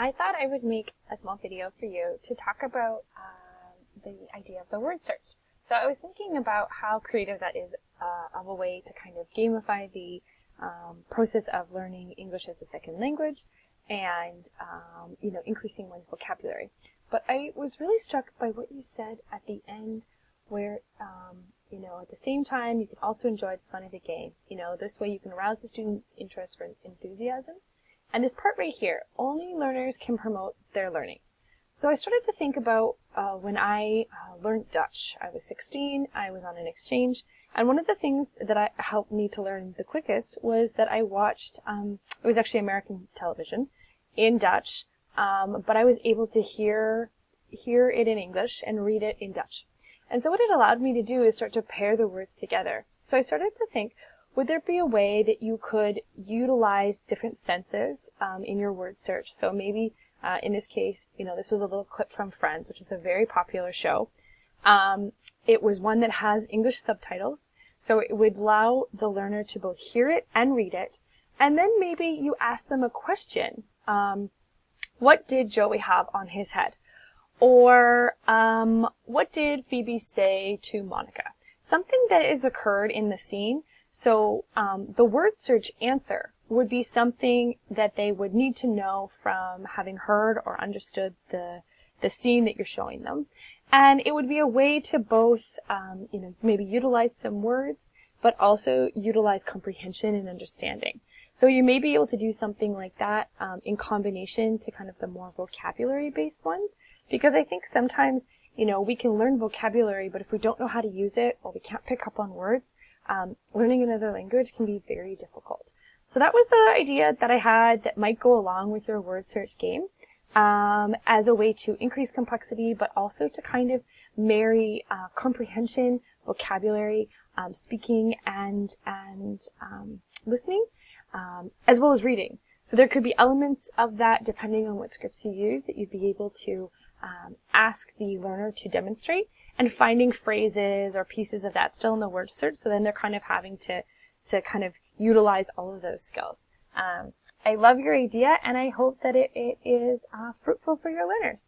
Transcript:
I thought I would make a small video for you to talk about the idea of the word search. So I was thinking about how creative that is of a way to kind of gamify the process of learning English as a second language and, increasing one's vocabulary. But I was really struck by what you said at the end where, at the same time, you can also enjoy the fun of the game. This way you can arouse the students' interest for enthusiasm. And this part right here, only learners can promote their learning. So I started to think about when I learned Dutch. I was 16, I was on an exchange, and one of the things that helped me to learn the quickest was that I watched, it was actually American television in Dutch, but I was able to hear it in English and read it in Dutch. And so what it allowed me to do is start to pair the words together. So I started to think, would there be a way that you could utilize different senses in your word search? So maybe in this case, this was a little clip from Friends, which is a very popular show. It was one that has English subtitles, so it would allow the learner to both hear it and read it. And then maybe you ask them a question. What did Joey have on his head? Or what did Phoebe say to Monica? Something that has occurred in the scene. So the word search answer would be something that they would need to know from having heard or understood the scene that you're showing them. And it would be a way to both, maybe utilize some words, but also utilize comprehension and understanding. So you may be able to do something like that in combination to kind of the more vocabulary-based ones. Because I think sometimes, we can learn vocabulary, but if we don't know how to use it or we can't pick up on words, learning another language can be very difficult. So that was the idea that I had that might go along with your word search game as a way to increase complexity, but also to kind of marry comprehension, vocabulary, speaking, and listening, as well as reading. So there could be elements of that depending on what scripts you use that you'd be able to ask the learner to demonstrate, and finding phrases or pieces of that still in the word search, so then they're kind of having to kind of utilize all of those skills. I love your idea, and I hope that it is fruitful for your learners.